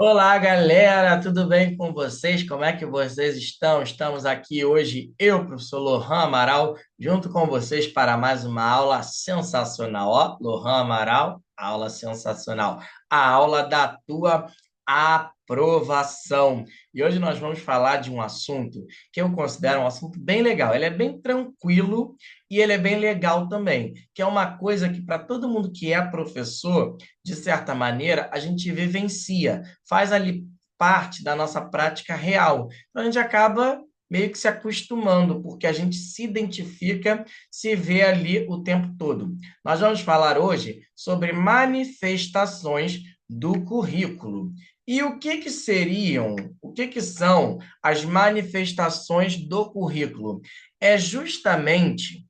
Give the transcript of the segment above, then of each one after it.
Olá, galera, tudo bem com vocês? Como é que vocês estão? Estamos aqui hoje, eu, professor Lohan Amaral, junto com vocês para mais uma aula sensacional. Ó, Lohan Amaral, aula sensacional. A aula da tua aprovação. E hoje nós vamos falar de um assunto que eu considero um assunto bem legal. Ele é bem tranquilo e ele é bem legal também, que é uma coisa que para todo mundo que é professor, de certa maneira, a gente vivencia, faz ali parte da nossa prática real. Então a gente acaba meio que se acostumando, porque a gente se identifica, se vê ali o tempo todo. Nós vamos falar hoje sobre manifestações do currículo. E o que que são as manifestações do currículo? É justamente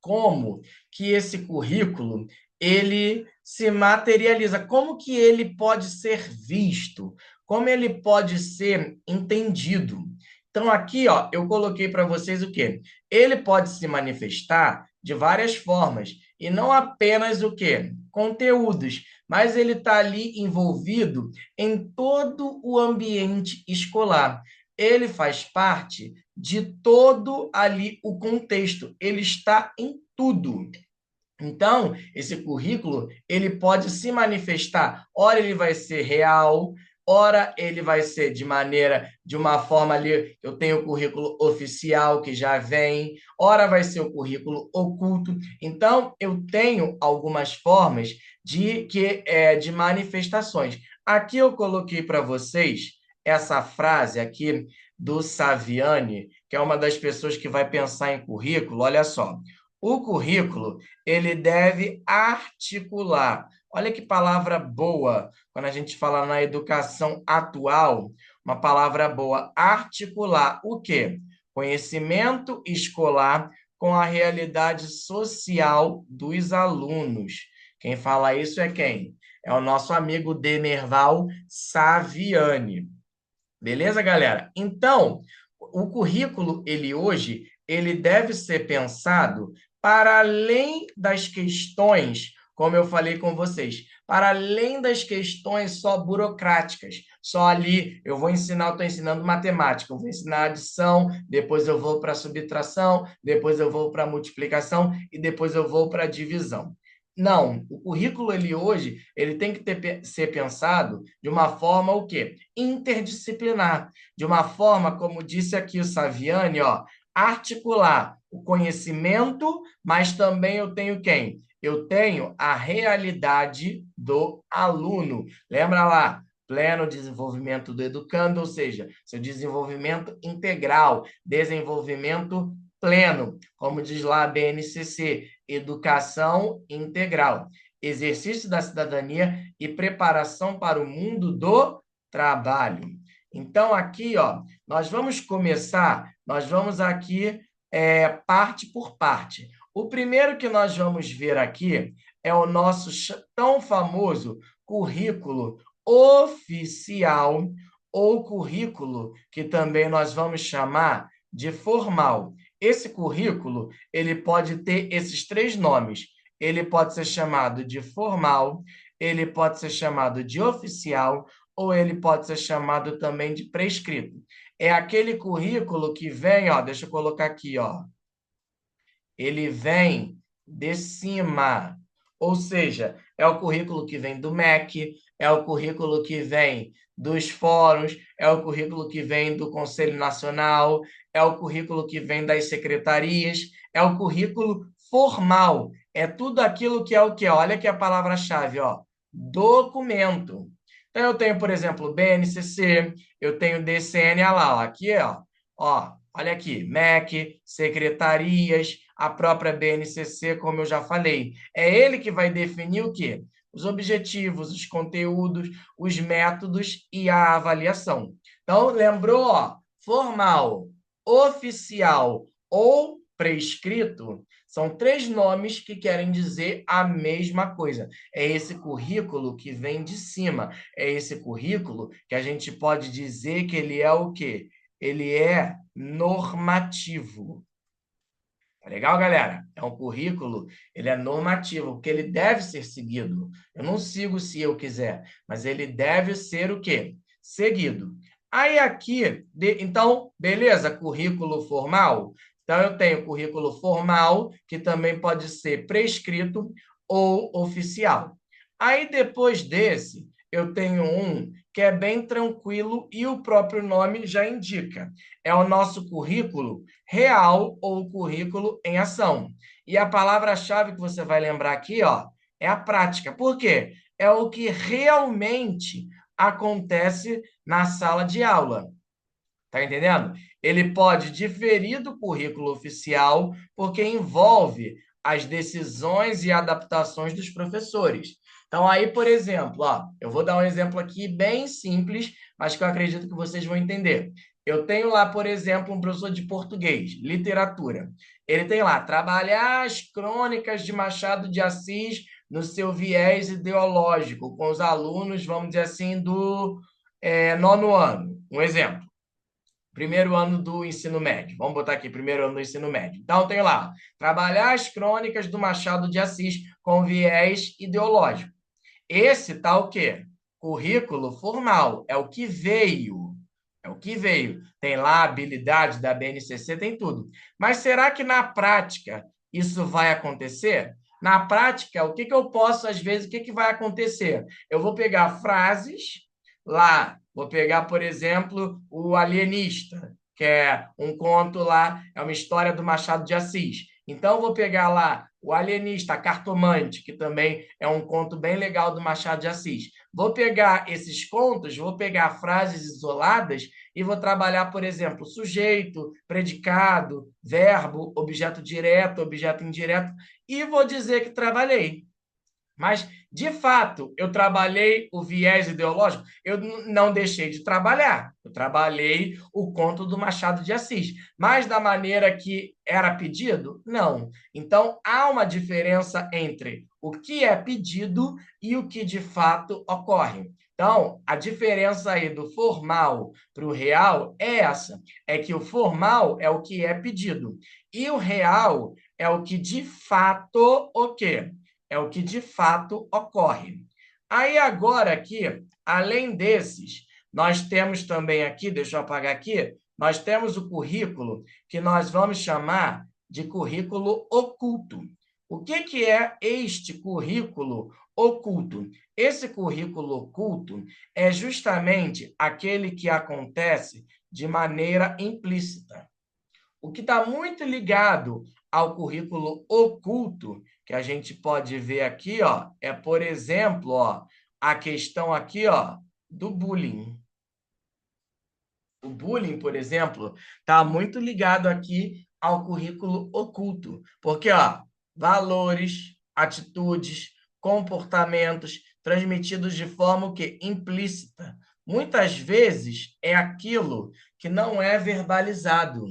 como que esse currículo ele se materializa, como que ele pode ser visto, como ele pode ser entendido. Então aqui, ó, eu coloquei para vocês o quê? Ele pode se manifestar de várias formas e não apenas o quê? Conteúdos, mas ele está ali envolvido em todo o ambiente escolar. Ele faz parte de todo ali o contexto. Ele está em tudo. Então, esse currículo, ele pode se manifestar, ora ele vai ser real, ora ele vai ser de uma forma ali, eu tenho o currículo oficial que já vem, ora vai ser o currículo oculto. Então, eu tenho algumas formas de manifestações. Aqui eu coloquei para vocês essa frase aqui do Saviani, que é uma das pessoas que vai pensar em currículo. Olha só, o currículo ele deve articular. Olha que palavra boa, quando a gente fala na educação atual, uma palavra boa, articular o quê? Conhecimento escolar com a realidade social dos alunos. Quem fala isso é quem? É o nosso amigo Demerval Saviani. Beleza, galera? Então, o currículo, ele deve ser pensado para além das questões, como eu falei com vocês, para além das questões só burocráticas. Só ali, eu vou ensinar, eu estou ensinando matemática, eu vou ensinar adição, depois eu vou para subtração, depois eu vou para multiplicação e depois eu vou para divisão. Não, o currículo ele tem que ser pensado de uma forma o quê? Interdisciplinar, de uma forma, como disse aqui o Saviani, ó, articular o conhecimento, mas também eu tenho quem? Eu tenho a realidade do aluno. Lembra lá? Pleno desenvolvimento do educando, ou seja, seu desenvolvimento integral, desenvolvimento pleno, como diz lá a BNCC, educação integral, exercício da cidadania e preparação para o mundo do trabalho. Então, aqui, ó, nós vamos aqui parte por parte. O primeiro que nós vamos ver aqui é o nosso tão famoso currículo oficial, ou currículo que também nós vamos chamar de formal. Esse currículo, ele pode ter esses três nomes. Ele pode ser chamado de formal, ele pode ser chamado de oficial, ou ele pode ser chamado também de prescrito. É aquele currículo que vem, ó, deixa eu colocar aqui, ó. Ele vem de cima. Ou seja, é o currículo que vem do MEC, é o currículo que vem dos fóruns, é o currículo que vem do Conselho Nacional, é o currículo que vem das secretarias, é o currículo formal. É tudo aquilo que é o que? Olha aqui a palavra-chave, ó. Documento. Então, eu tenho, por exemplo, BNCC, eu tenho DCN, olha lá, ó, aqui, ó, olha aqui, MEC, secretarias, a própria BNCC, como eu já falei. É ele que vai definir o quê? Os objetivos, os conteúdos, os métodos e a avaliação. Então, lembrou, ó, formal, oficial ou prescrito são três nomes que querem dizer a mesma coisa. É esse currículo que vem de cima. É esse currículo que a gente pode dizer que ele é o quê? Ele é normativo. legal, galera? É um currículo, ele é normativo, porque ele deve ser seguido. Eu não sigo se eu quiser, mas ele deve ser o quê? Seguido. Aí aqui, então, beleza, currículo formal. Então, eu tenho currículo formal, que também pode ser prescrito ou oficial. Aí, depois desse, eu tenho um que é bem tranquilo e o próprio nome já indica. É o nosso currículo real ou currículo em ação. E a palavra-chave que você vai lembrar aqui, ó, é a prática. Por quê? É o que realmente acontece na sala de aula. Tá entendendo? Ele pode diferir do currículo oficial porque envolve as decisões e adaptações dos professores. Então, aí, por exemplo, ó, eu vou dar um exemplo aqui bem simples, mas que eu acredito que vocês vão entender. Eu tenho lá, por exemplo, um professor de português, literatura. Ele tem lá, trabalhar as crônicas de Machado de Assis no seu viés ideológico, com os alunos, vamos dizer assim, do nono ano. Um exemplo. Primeiro ano do ensino médio. Vamos botar aqui, primeiro ano do ensino médio. Então, tem lá, trabalhar as crônicas do Machado de Assis com viés ideológico. Esse tá o quê? Currículo formal. É o que veio. É o que veio. Tem lá a habilidade da BNCC, tem tudo. Mas será que na prática isso vai acontecer? Na prática, o que que eu posso, às vezes, o que que vai acontecer? Eu vou pegar frases lá, vou pegar, por exemplo, o Alienista, que é um conto lá, é uma história do Machado de Assis. Então, eu vou pegar lá o Alienista, a Cartomante, que também é um conto bem legal do Machado de Assis. Vou pegar esses contos, vou pegar frases isoladas e vou trabalhar, por exemplo, sujeito, predicado, verbo, objeto direto, objeto indireto, e vou dizer que trabalhei. Mas, de fato, eu trabalhei o viés ideológico? Eu não deixei de trabalhar. Eu trabalhei o conto do Machado de Assis. Mas da maneira que era pedido? Não. Então, há uma diferença entre o que é pedido e o que de fato ocorre. Então, a diferença aí do formal para o real é essa: é que o formal é o que é pedido, e o real é o que de fato o quê? É o que de fato ocorre. Aí agora aqui, além desses, nós temos também aqui, deixa eu apagar aqui, nós temos o currículo que nós vamos chamar de currículo oculto. O que que é este currículo oculto? Esse currículo oculto é justamente aquele que acontece de maneira implícita. O que está muito ligado ao currículo oculto, que a gente pode ver aqui, ó, é, por exemplo, ó, a questão aqui, ó, do bullying. O bullying, por exemplo, está muito ligado aqui ao currículo oculto, porque, ó, valores, atitudes, comportamentos transmitidos de forma o quê? Implícita. Muitas vezes é aquilo que não é verbalizado,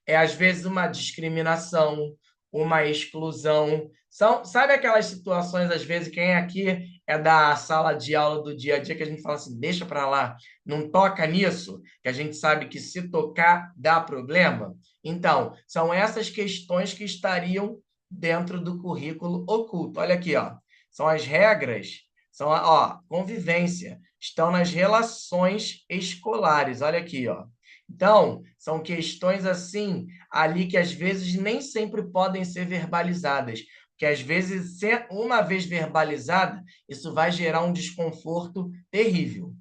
é às vezes uma discriminação, uma exclusão. São, sabe aquelas situações, às vezes, quem aqui é da sala de aula do dia a dia, que a gente fala assim, deixa para lá, não toca nisso, que a gente sabe que se tocar dá problema? Então, são essas questões que estariam dentro do currículo oculto. Olha aqui, ó. São as regras, são ó, convivência, estão nas relações escolares. Olha aqui, ó. Então, são questões assim, ali que às vezes nem sempre podem ser verbalizadas, porque às vezes, uma vez verbalizada, isso vai gerar um desconforto terrível.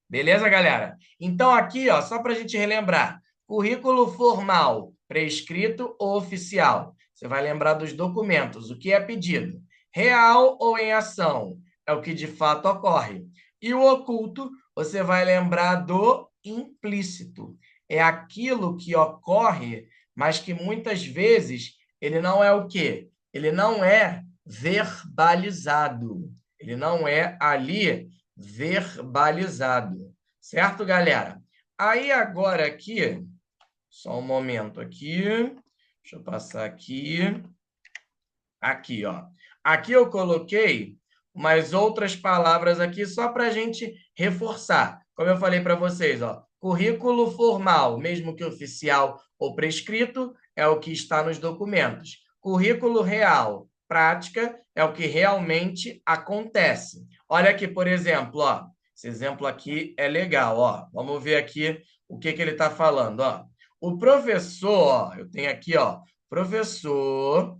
Beleza, galera? Então, aqui, ó, só para a gente relembrar: currículo formal, prescrito ou oficial. Você vai lembrar dos documentos, o que é pedido. Real ou em ação, é o que de fato ocorre. E o oculto, você vai lembrar do implícito. É aquilo que ocorre, mas que muitas vezes ele não é o quê? Ele não é verbalizado. Ele não é ali verbalizado. Certo, galera? Aí agora aqui, só um momento aqui. Deixa eu passar aqui. Aqui, ó. Aqui eu coloquei umas outras palavras aqui só para a gente reforçar. Como eu falei para vocês, ó, currículo formal, mesmo que oficial ou prescrito, é o que está nos documentos. Currículo real, prática, é o que realmente acontece. Olha aqui, por exemplo, ó. Esse exemplo aqui é legal, ó. Vamos ver aqui o que ele está falando, ó. O professor, ó, eu tenho aqui, ó, professor,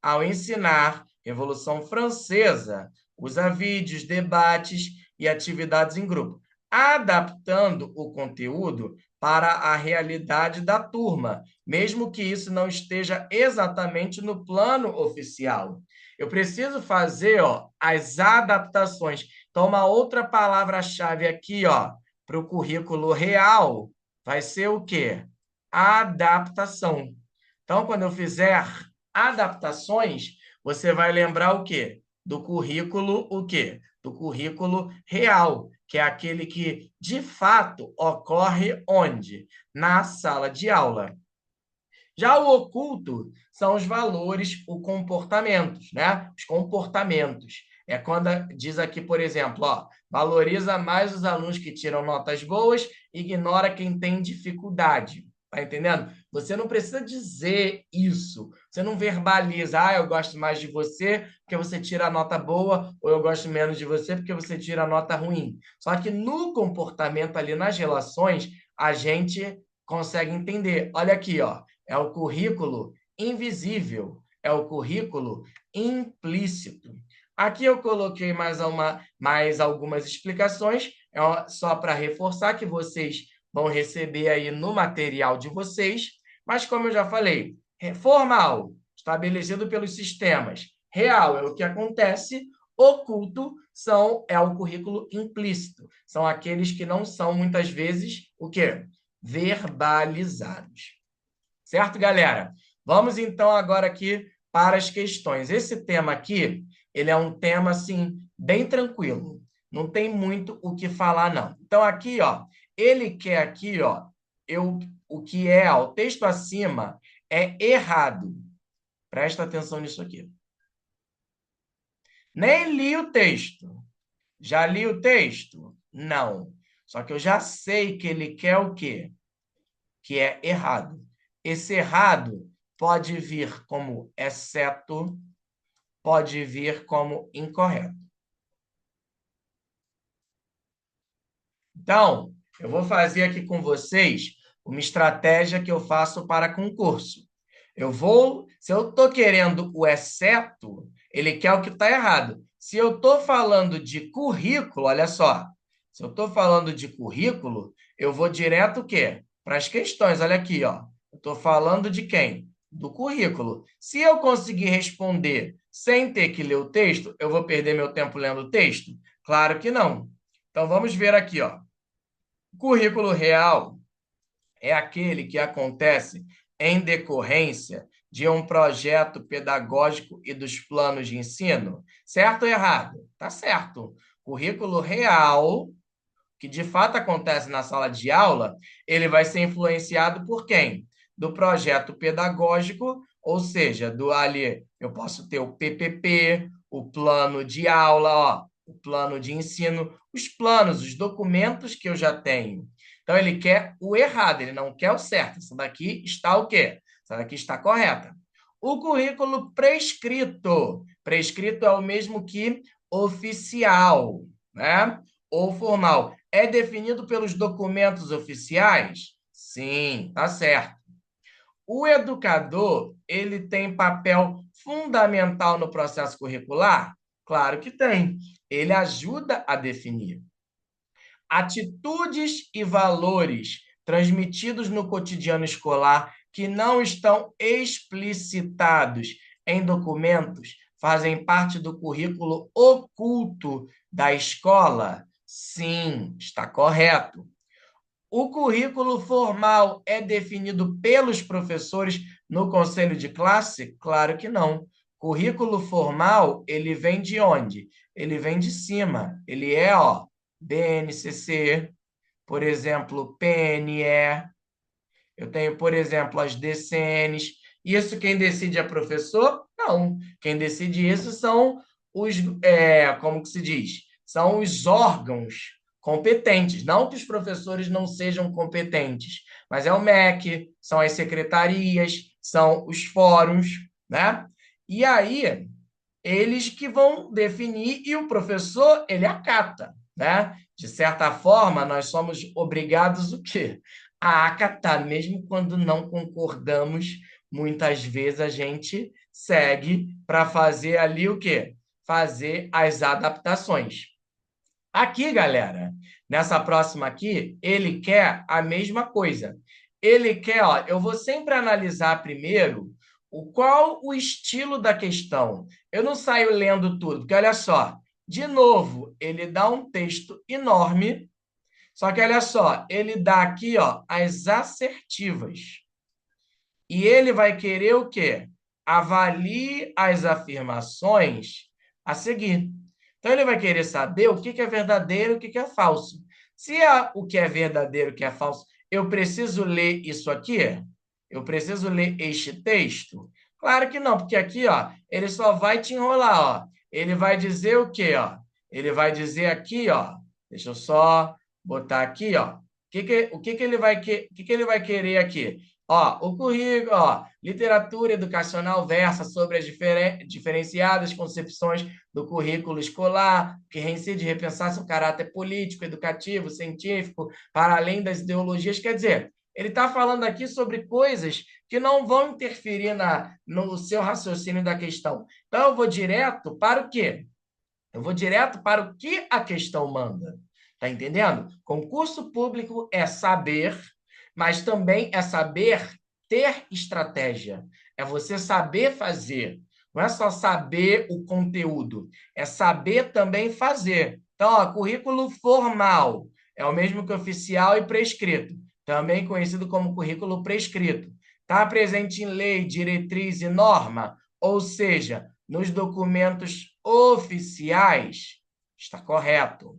ao ensinar Revolução Francesa, usa vídeos, debates e atividades em grupo, adaptando o conteúdo para a realidade da turma, mesmo que isso não esteja exatamente no plano oficial. Eu preciso fazer, ó, as adaptações. Então, uma outra palavra-chave aqui, ó, para o currículo real vai ser o quê? Adaptação. Então, quando eu fizer adaptações, você vai lembrar o quê? Do currículo, o quê? Do currículo real, que é aquele que, de fato, ocorre onde? Na sala de aula. Já o oculto são os valores, os comportamentos, né? Os comportamentos. É quando diz aqui, por exemplo, ó, valoriza mais os alunos que tiram notas boas, ignora quem tem dificuldade. Tá entendendo? Você não precisa dizer isso. Você não verbaliza, eu gosto mais de você porque você tira a nota boa, ou eu gosto menos de você porque você tira a nota ruim. Só que no comportamento ali, nas relações, a gente consegue entender. Olha aqui, ó. É o currículo invisível, é o currículo implícito. Aqui eu coloquei mais algumas explicações, só para reforçar que vocês vão receber aí no material de vocês, mas como eu já falei, formal, estabelecido pelos sistemas, real é o que acontece, oculto é o currículo implícito, são aqueles que não são muitas vezes o quê? Verbalizados. Certo, galera? Vamos então agora aqui para as questões. Esse tema aqui, ele é um tema assim bem tranquilo. Não tem muito o que falar não. Então aqui, ó, ele quer aqui, ó, o que é, ó, o texto acima é errado. Presta atenção nisso aqui. Nem li o texto. Já li o texto? Não. Só que eu já sei que ele quer o quê? Que é errado. Esse errado pode vir como exceto, pode vir como incorreto. Então, eu vou fazer aqui com vocês uma estratégia que eu faço para concurso. Se eu estou querendo o exceto, ele quer o que está errado. Se eu estou falando de currículo, olha só, se eu estou falando de currículo, eu vou direto o quê? Para as questões, olha aqui, ó. Eu estou falando de quem? Do currículo. Se eu conseguir responder sem ter que ler o texto, eu vou perder meu tempo lendo o texto? Claro que não. Então, vamos ver aqui, ó. O currículo real é aquele que acontece em decorrência de um projeto pedagógico e dos planos de ensino? Certo ou errado? Tá certo. Currículo real, que de fato acontece na sala de aula, ele vai ser influenciado por quem? Do projeto pedagógico, ou seja, do ali, eu posso ter o PPP, o plano de aula, ó, o plano de ensino, os planos, os documentos que eu já tenho. Então, ele quer o errado, ele não quer o certo. Essa daqui está o quê? Essa daqui está correta. O currículo prescrito. Prescrito é o mesmo que oficial, né? Ou formal. É definido pelos documentos oficiais? Sim, tá certo. O educador, ele tem papel fundamental no processo curricular? Claro que tem. Ele ajuda a definir. Atitudes e valores transmitidos no cotidiano escolar que não estão explicitados em documentos fazem parte do currículo oculto da escola? Sim, está correto. O currículo formal é definido pelos professores no conselho de classe? Claro que não. Currículo formal, ele vem de onde? Ele vem de cima. Ele é, ó, BNCC, por exemplo, PNE. Eu tenho, por exemplo, as DCNs. Isso quem decide é professor? Não. Quem decide isso são como que se diz? São os órgãos competentes. Não que os professores não sejam competentes, mas é o MEC, são as secretarias, são os fóruns, né? E aí, eles que vão definir e o professor, ele acata, né? De certa forma, nós somos obrigados o quê? A acatar, mesmo quando não concordamos, muitas vezes a gente segue para fazer ali o quê? Fazer as adaptações. Aqui, galera, nessa próxima aqui, ele quer a mesma coisa. Ele quer, ó, eu vou sempre analisar primeiro qual o estilo da questão. Eu não saio lendo tudo, porque olha só, de novo, ele dá um texto enorme, só que olha só, ele dá aqui, ó, as assertivas. E ele vai querer o quê? Avalie as afirmações a seguir. Então, ele vai querer saber o que é verdadeiro e o que é falso. Se é o que é verdadeiro e o que é falso, eu preciso ler isso aqui? Eu preciso ler este texto? Claro que não, porque aqui, ó, ele só vai te enrolar, ó. Ele vai dizer o quê, ó? Ele vai dizer aqui, ó. Deixa eu só botar aqui, ó. O que ele vai querer aqui? Ó, o currículo, ó, literatura educacional versa sobre as diferenciadas concepções do currículo escolar, que reincide repensar seu caráter político, educativo, científico, para além das ideologias. Quer dizer, ele está falando aqui sobre coisas que não vão interferir no seu raciocínio da questão. Então, eu vou direto para o quê? Eu vou direto para o que a questão manda. Tá entendendo? Concurso público é saber, mas também é saber ter estratégia. É você saber fazer. Não é só saber o conteúdo, é saber também fazer. Então, ó, currículo formal é o mesmo que oficial e prescrito, também conhecido como currículo prescrito. Está presente em lei, diretriz e norma, ou seja, nos documentos oficiais, está correto.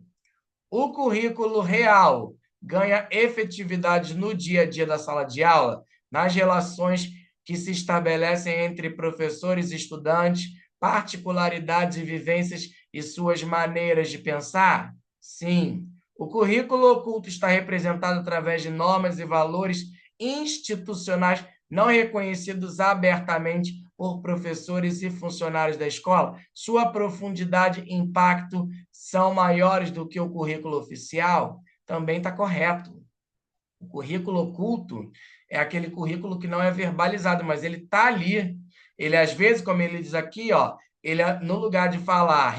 O currículo real ganha efetividade no dia a dia da sala de aula, nas relações que se estabelecem entre professores e estudantes, particularidades e vivências e suas maneiras de pensar? Sim. O currículo oculto está representado através de normas e valores institucionais não reconhecidos abertamente por professores e funcionários da escola. Sua profundidade e impacto são maiores do que o currículo oficial? Também está correto. O currículo oculto é aquele currículo que não é verbalizado, mas ele está ali. Ele, às vezes, como ele diz aqui, ó, ele, no lugar de falar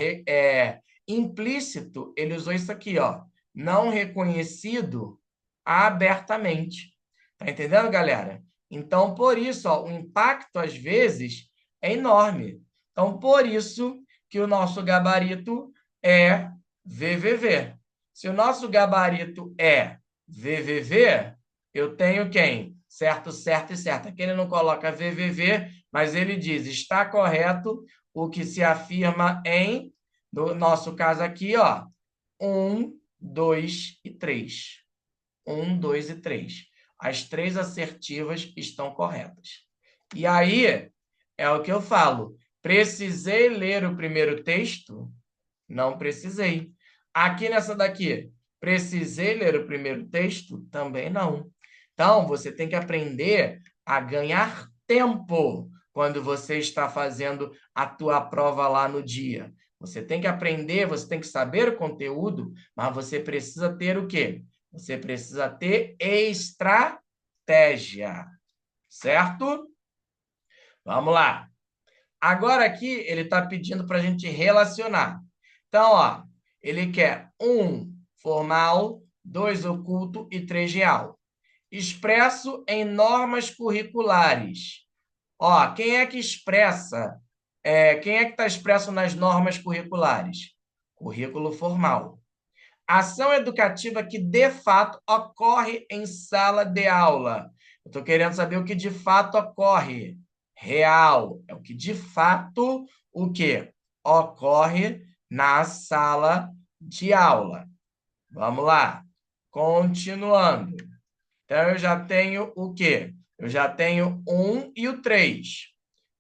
implícito, ele usou isso aqui, ó, não reconhecido abertamente. Tá entendendo, galera? Então, por isso, ó, o impacto, às vezes, é enorme. Então, por isso que o nosso gabarito é VVV. Se o nosso gabarito é VVV, eu tenho quem? Certo, certo e certo. Aqui ele não coloca VVV, mas ele diz, está correto o que se afirma em, no nosso caso aqui, ó, 1, 2 e 3. 1, 2 e 3. As três assertivas estão corretas. E aí, é o que eu falo. Precisei ler o primeiro texto? Não precisei. Aqui nessa daqui, precisei ler o primeiro texto? Também não. Então, você tem que aprender a ganhar tempo quando você está fazendo a tua prova lá no dia. Você tem que aprender, você tem que saber o conteúdo, mas você precisa ter o quê? Você precisa ter estratégia, certo? Vamos lá. Agora aqui ele está pedindo para a gente relacionar. Então, ó, ele quer 1 formal, 2 oculto e 3 real. Expresso em normas curriculares. Ó, quem é que expressa? Quem é que está expresso nas normas curriculares? Currículo formal. Ação educativa que de fato ocorre em sala de aula. Eu estou querendo saber o que de fato ocorre. Real. É o que de fato o que ocorre na sala de aula. Vamos lá. Continuando. Então, eu já tenho o quê? Eu já tenho 1 e o 3.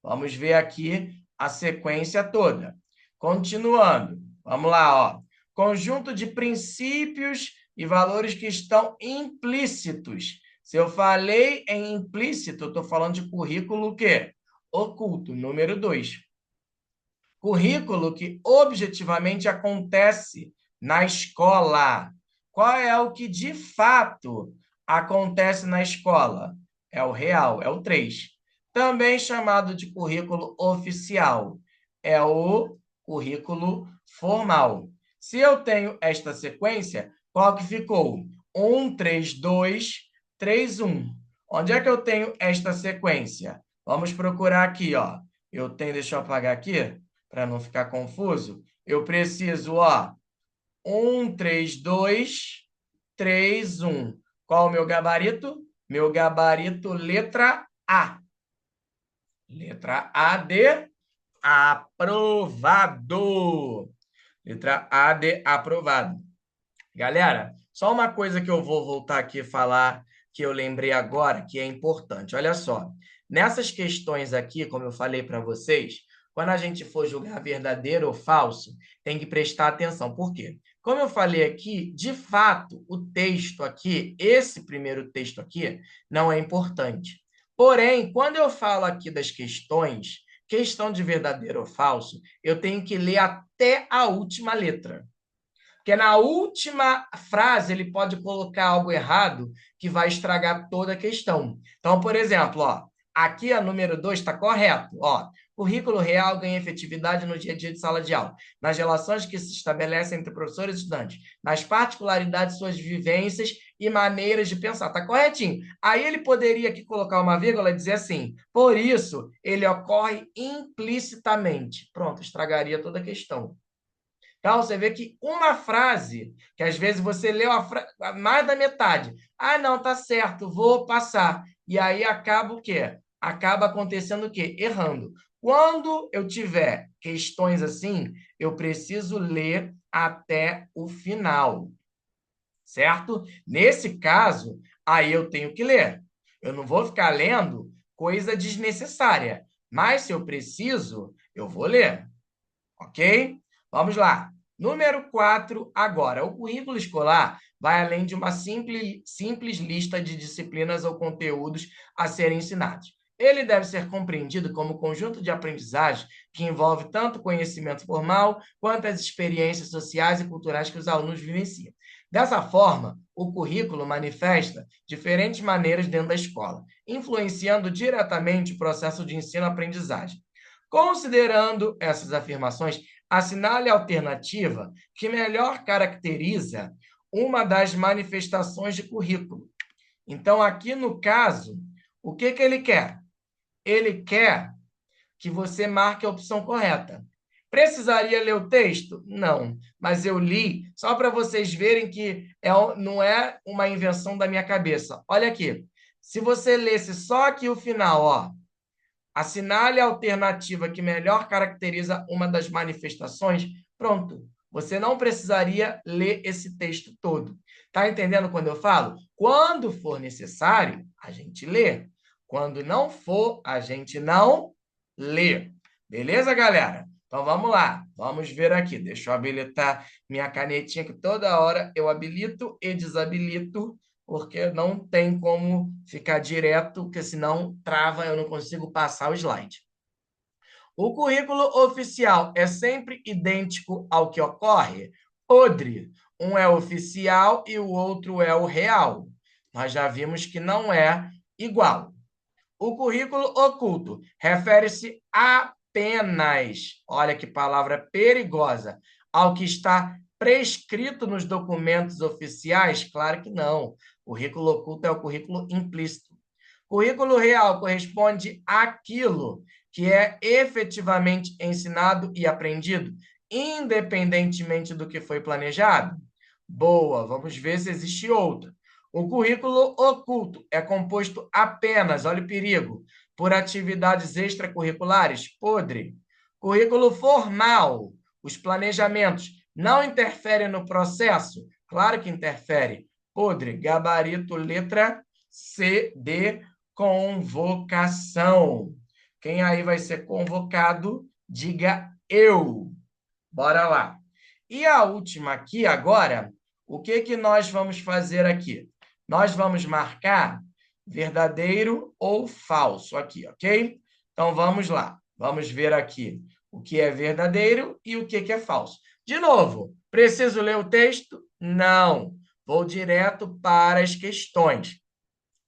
Vamos ver aqui a sequência toda. Continuando. Vamos lá, ó. Conjunto de princípios e valores que estão implícitos. Se eu falei em implícito, estou falando de currículo o quê? Oculto, número 2. Currículo que objetivamente acontece na escola. Qual é o que de fato acontece na escola? É o real, é o 3. Também chamado de currículo oficial. É o currículo formal. Se eu tenho esta sequência, qual que ficou? 1, 3, 2, 3, 1. Onde é que eu tenho esta sequência? Vamos procurar aqui, ó. Eu tenho, deixa eu apagar aqui para não ficar confuso, eu preciso, ó, 1, 3, 2, 3, 1. Qual o meu gabarito? Meu gabarito, letra A. Letra A de aprovado. Letra A de aprovado. Galera, só uma coisa que eu vou voltar aqui a falar, que eu lembrei agora, que é importante. Olha só, nessas questões aqui, como eu falei para vocês, quando a gente for julgar verdadeiro ou falso, tem que prestar atenção. Por quê? Como eu falei aqui, de fato, o texto aqui, esse primeiro texto aqui, não é importante. Porém, quando eu falo aqui das questões, questão de verdadeiro ou falso, eu tenho que ler até a última letra. Porque na última frase ele pode colocar algo errado que vai estragar toda a questão. Então, por exemplo, ó, aqui a número 2 está correto. Ó, currículo real ganha efetividade no dia a dia de sala de aula, nas relações que se estabelecem entre professores e estudantes, nas particularidades de suas vivências e maneiras de pensar. Está corretinho. Aí ele poderia aqui colocar uma vírgula e dizer assim, por isso ele ocorre implicitamente. Pronto, estragaria toda a questão. Então, você vê que uma frase, que às vezes você leu mais da metade. Ah, não, tá certo, vou passar. E aí acaba o quê? Acaba acontecendo o quê? Errando. Quando eu tiver questões assim, eu preciso ler até o final, certo? Nesse caso, aí eu tenho que ler. Eu não vou ficar lendo coisa desnecessária, mas se eu preciso, eu vou ler, ok? Vamos lá. Número 4, agora. O currículo escolar vai além de uma simples lista de disciplinas ou conteúdos a serem ensinados. Ele deve ser compreendido como conjunto de aprendizagem que envolve tanto o conhecimento formal quanto as experiências sociais e culturais que os alunos vivenciam. Dessa forma, o currículo manifesta diferentes maneiras dentro da escola, influenciando diretamente o processo de ensino-aprendizagem. Considerando essas afirmações, assinale a alternativa que melhor caracteriza uma das manifestações de currículo. Então, aqui no caso, o que ele quer? Ele quer que você marque a opção correta. Precisaria ler o texto? Não, mas eu li só para vocês verem que não é uma invenção da minha cabeça. Olha aqui, se você lesse só aqui o final, ó, assinale a alternativa que melhor caracteriza uma das manifestações. Pronto. Você não precisaria ler esse texto todo. Tá entendendo quando eu falo? Quando for necessário, a gente lê. Quando não for, a gente não lê. Beleza, galera? Então vamos lá. Vamos ver aqui. Deixa eu habilitar minha canetinha que toda hora eu habilito e desabilito porque não tem como ficar direto, porque senão trava, eu não consigo passar o slide. O currículo oficial é sempre idêntico ao que ocorre? Podre. Um é oficial e o outro é o real. Nós já vimos que não é igual. O currículo oculto refere-se apenas, olha que palavra perigosa, ao que está prescrito nos documentos oficiais? Claro que não. O currículo oculto é o currículo implícito. Currículo real corresponde àquilo que é efetivamente ensinado e aprendido, independentemente do que foi planejado? Boa, vamos ver se existe outra. O currículo oculto é composto apenas, olha o perigo, por atividades extracurriculares? Podre. Currículo formal, os planejamentos não interferem no processo? Claro que interfere. Podre. Gabarito, letra C de convocação. Quem aí vai ser convocado, diga eu. Bora lá. E a última aqui, agora, o que que nós vamos fazer aqui? Nós vamos marcar verdadeiro ou falso aqui, ok? Então, vamos lá. Vamos ver aqui o que é verdadeiro e o que é falso. De novo, preciso ler o texto? Não. Vou direto para as questões.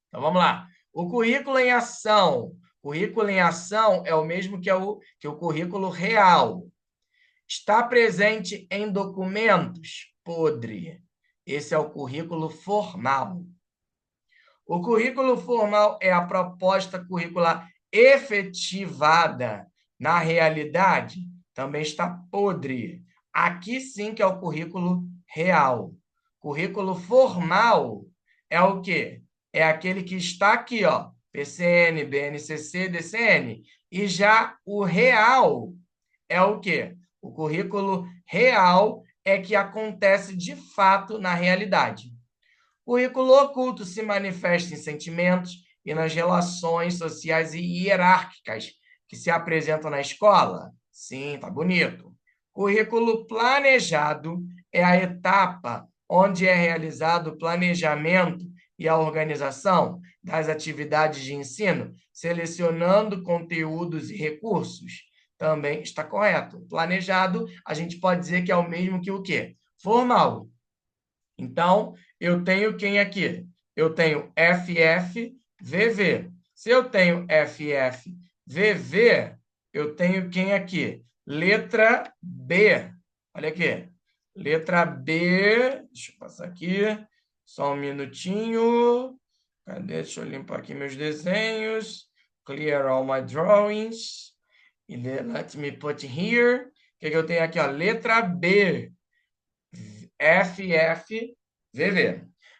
Então, vamos lá. O currículo em ação. Currículo em ação é o mesmo que o currículo real. Está presente em documentos? Podre. Esse é o currículo formal. O currículo formal é a proposta curricular efetivada na realidade? Também está podre. Aqui sim que é o currículo real. Currículo formal é o quê? É aquele que está aqui, ó, PCN, BNCC, DCN. E já o real é o quê? O currículo real é que acontece de fato na realidade. O currículo oculto se manifesta em sentimentos e nas relações sociais e hierárquicas que se apresentam na escola. Sim, tá bonito. Currículo planejado é a etapa onde é realizado o planejamento e a organização das atividades de ensino, selecionando conteúdos e recursos. Também está correto. Planejado, a gente pode dizer que é o mesmo que o quê? Formal. Então, eu tenho quem aqui? Eu tenho FFVV. Se eu tenho FFVV, eu tenho quem aqui? Letra B. Olha aqui. Letra B. Deixa eu passar aqui. Só um minutinho. Cadê? Deixa eu limpar aqui meus desenhos. Clear all my drawings. E let me put here. O que eu tenho aqui? Ó? Letra B. FFVV.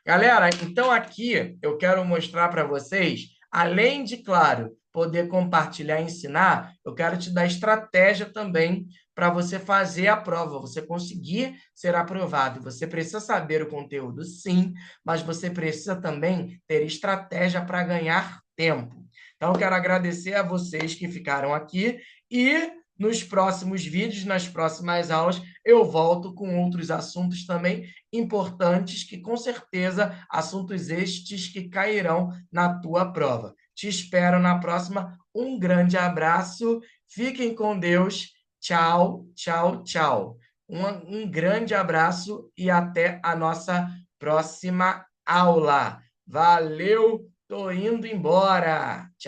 Galera, então aqui eu quero mostrar para vocês, além de, claro, poder compartilhar e ensinar, eu quero te dar estratégia também para você fazer a prova, você conseguir ser aprovado. Você precisa saber o conteúdo, sim, mas você precisa também ter estratégia para ganhar tempo. Então, eu quero agradecer a vocês que ficaram aqui e nos próximos vídeos, nas próximas aulas, eu volto com outros assuntos também importantes que, com certeza, assuntos estes que cairão na tua prova. Te espero na próxima. Um grande abraço. Fiquem com Deus. Tchau, tchau, tchau. Um grande abraço e até a nossa próxima aula. Valeu, tô indo embora. Tchau.